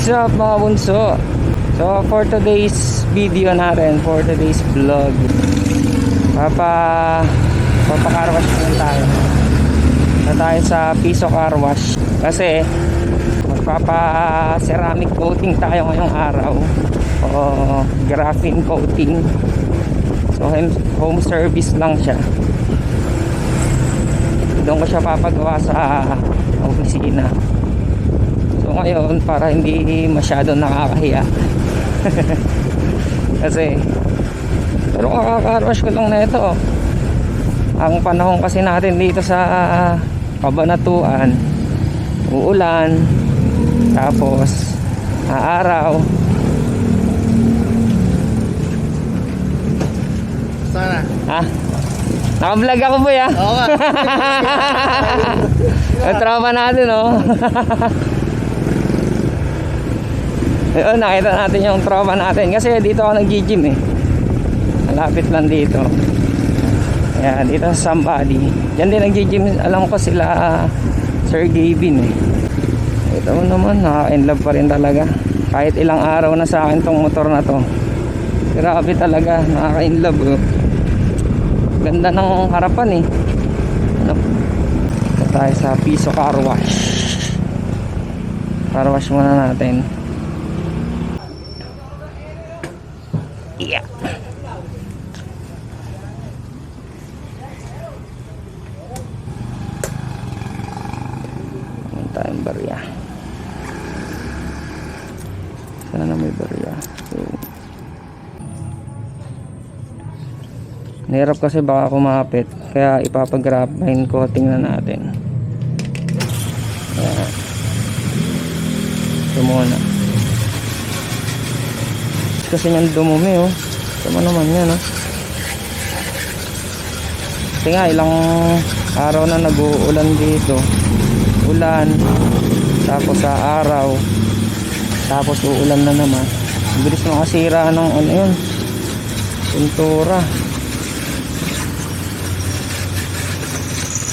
What's up mga bunso? So for today's video natin, for today's vlog, papacar wash naman tayo. Na tayo sa Piso Car Wash kasi magpapa ceramic coating tayo ngayong araw, o graphene coating. So home service lang siya. Doon ko siya papagawa sa opisina. So ngayon, para hindi masyado nakakahiya kasi pero kakakarwash ko lang na ito. Ang panahon kasi natin dito sa Cabanatuan, uulan, tapos araw. Sana. Ha? Naka-vlog ako boy ha? Oo nga. Ang trauma natin oh. Ayun, nakita natin yung trauma natin kasi dito ako nag-gym eh. Malapit lang dito. Ayan, dito sa Sambali. Diyan din nag-gym, alam ko sila Sir Gavin eh. Ito mo naman, naka-inlove pa rin talaga. Kahit ilang araw na sa akin tong motor na to. Grabe talaga, nakaka-inlove oh. Ganda ng harapan eh. Ano? Ito tayo sa Piso Car Wash. Car wash muna natin. Yeah. Meron tayong barya. Sana na may barya. So, nahirap kasi baka kumapit, kaya ipapag-graphene coating na natin. Ayan. Ito muna. Kasi niyang dumumi oh. Tama naman yan oh. Kasi nga ilang araw na nag-uulan dito. Ulan, tapos sa araw, tapos uulan na naman. Bilis makasira ng ano yun, pintura.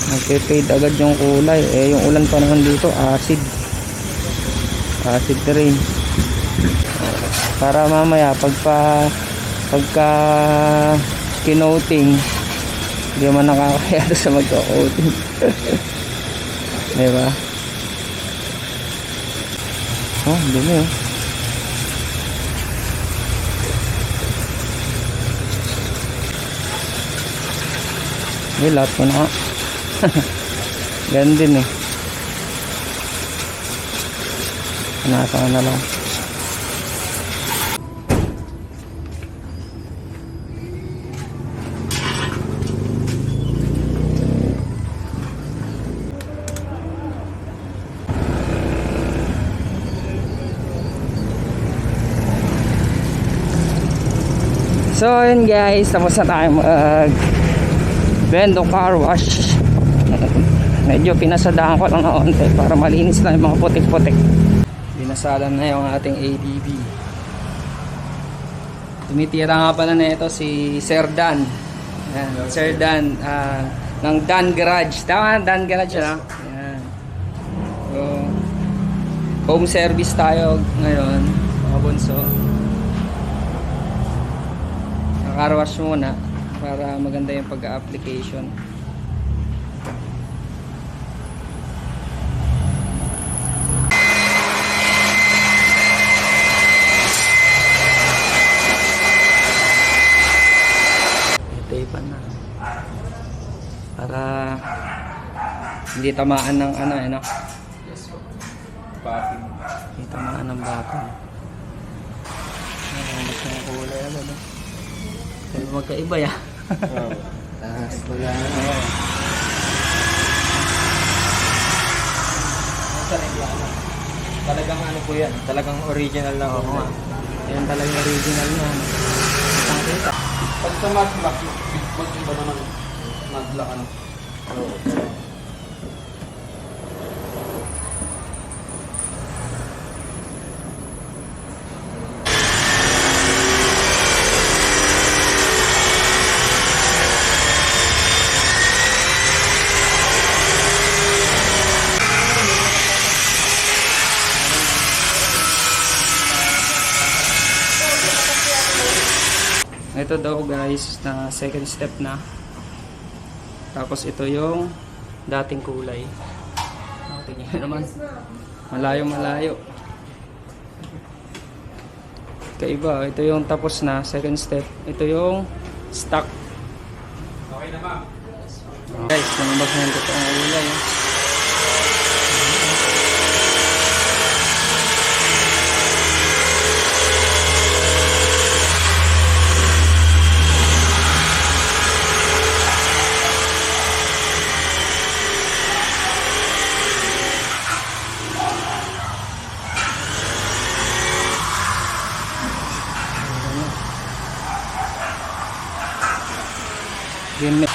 Nagpe-fade agad yung kulay. Eh yung ulan pa naman dito, acid rain. Para mamaya pagka kinoting, hindi man nakakaya sa magka-coating. Diba? Oh, dumi oh. Lahat ko na. Ganun din eh. Nasa na lang. So yun guys, tapos na tayo Bendo Car Wash. Medyo pinasadahan ko lang na onte para malinis na yung mga putik-putik. Binasalan na yung ating ADB. Tumitira nga pala na ito si Sir Dan. Ayan, Sir Dan ng Dan Garage. Tama, Dan Garage na. Ayan. So, home service tayo ngayon mga bunso. Car wash muna para maganda yung pag-application. Tapan na para hindi tamaan ng ano eh no? Yes po. Batin. Hindi tamaan ng batin. Mas ng kulay ano no? Pero magkaiba ya. Oo. Taas pala. Oo. Talagang ano po yan? Talagang original na. Oo nga. Yan talagang original na. Kita. Pag sa mag-lock, mag-iba naman mag-lock ano. Oo. ito daw guys na second step na. Tapos ito yung dating kulay. Tingnan nyo naman. Malayo. Kaiba, ito yung tapos na, second step. Ito yung stock. Okay na ma'am. Guys, namabag na yung totoong kulay. Game.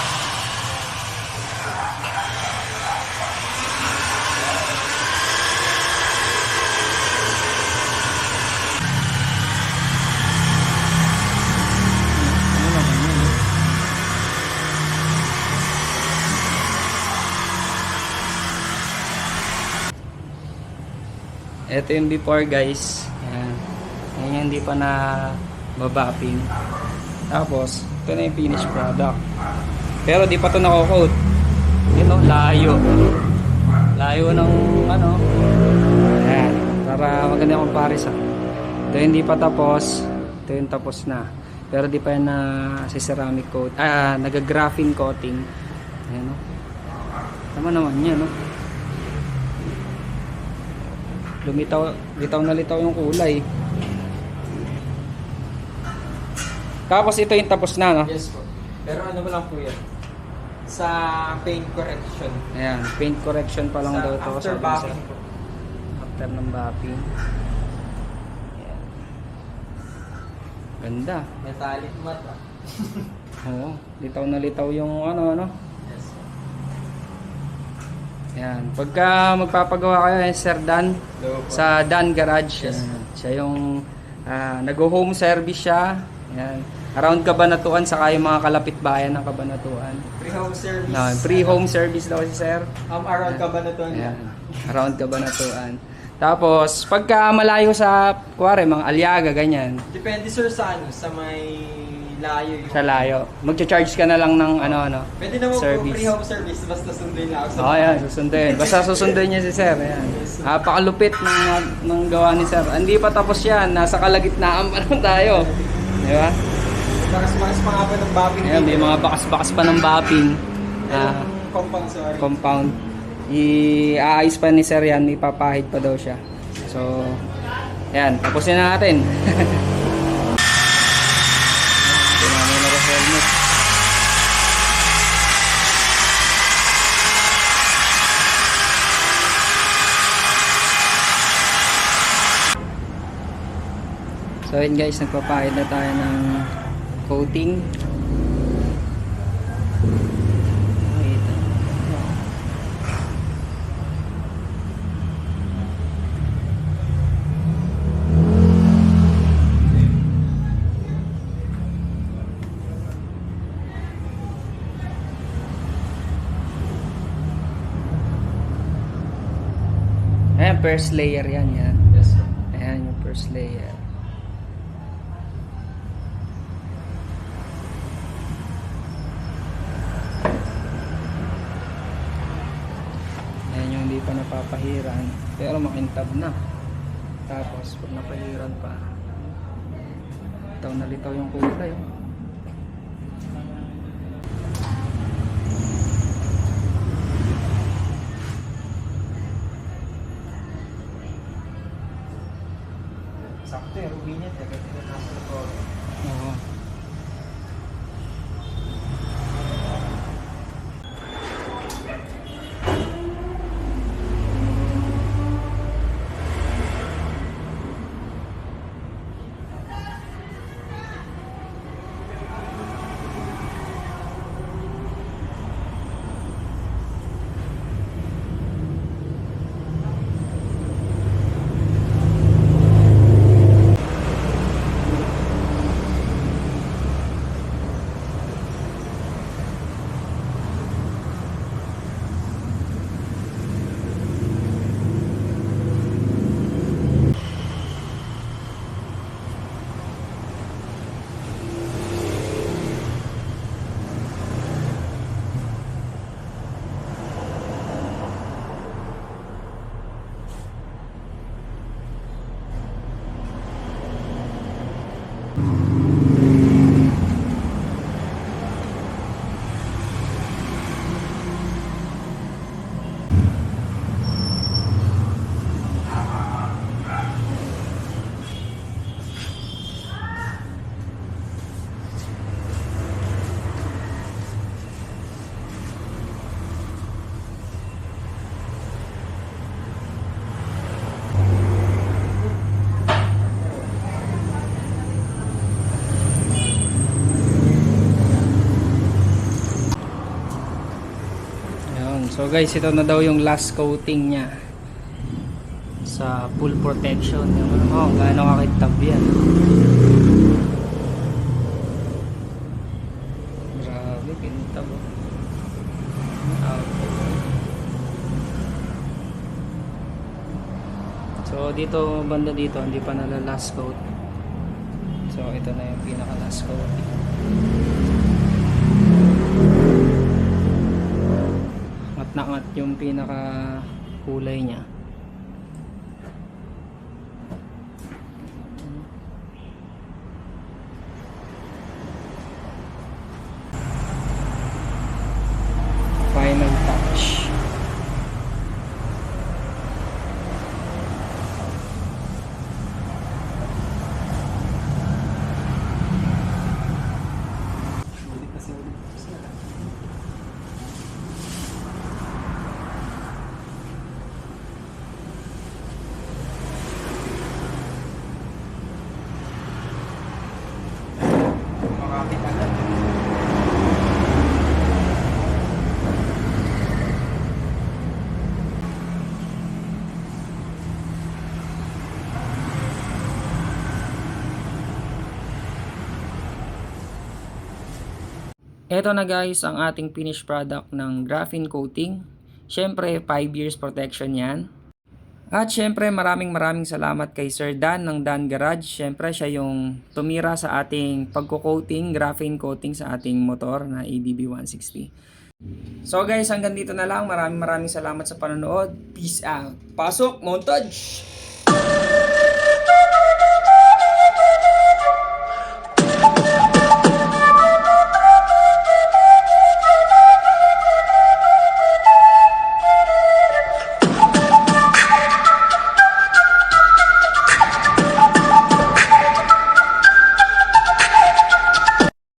Ito yung before guys. Ayan. Ayan yung hindi pa na babaping. Tapos, ito na yung finished product. Pero di pa ito nako-coat. Ito, layo. Layo ng ano. Ayan. Para maganda yung comparison. Ito hindi pa tapos. Ito yung tapos na. Pero di pa yan na si ceramic coat. Nag-graphene coating. Ayan o. Tama naman yan o. Litaw na litaw yung kulay. Tapos ito yung tapos na, no? Yes po. Pero ano mo lang po yan? Sa paint correction. Ayan, paint correction pa lang Sa daw ito. after sabi backing niya. po. After ng backing. Ayan. Ganda. Metallic matte ah. Oo, litaw na litaw yung ano. Yes po. Ayan, pagka magpapagawa kayo Sir Dan Hello po. sa Dan Garage. Yes. Ayan, siya yung nag-home service siya. Ayan. Around Cabanatuan, saka yung mga kalapit bayan ng Cabanatuan. Free home service. Free home service daw si Sir. Around Cabanatuan. Ayan. Around Cabanatuan. Tapos, pagka malayo sa, kuwari, mga Aliaga, ganyan, Depende sir sa ano, sa may layo yung... sa layo, magcha-charge ka na lang ng ano. Pwede naman po service. free home service basta sunduin na ako sa Ayan, susundin. Basta susundin niya si Sir. Ayan. Pakalupit ng gawa ni Sir. Hindi pa tapos yan. Nasa kalagitnaan pa lang tayo. Di ba? Bakas-bakas pa nga po ng bapping. Ayan, may mga bakas-bakas pa ng bapping. Compound sorry. Compound. I-aayos pa ni Sir yan. May papahid pa daw siya. So, ayan. Tapusin na natin. Tinamay na rin helmet. So yun guys, nagpapahid na tayo ng coating. Wait. Ayan, first layer yan. Yes sir. Ayan yung first layer. Ayan yung hindi pa napapahiran. Pero makintab na. Tapos pag napahiran pa, litaw na litaw yung kulay. Sakto yung ruby niya. Tagad na nasa ko. Oo. So guys, ito na daw yung last coating niya sa full protection. Yung gaano kakitab yan. Grabe, kintab. So dito, banda dito, hindi pa nala last coat. So ito na yung pinaka last coat. Ngat na ngat yung pinaka kulay niya. Final touch. Ulit na siya ulit. Makapit agad. Ito na guys ang ating finished product ng graphene coating. Syempre 5 years protection yan. At syempre maraming salamat kay Sir Dan ng Dan Garage. Syempre siya yung tumira sa ating pagko-coating, graphene coating sa ating motor na ADB 160. So guys, hanggang dito na lang. Maraming salamat sa panonood. Peace out. Pasok, montage!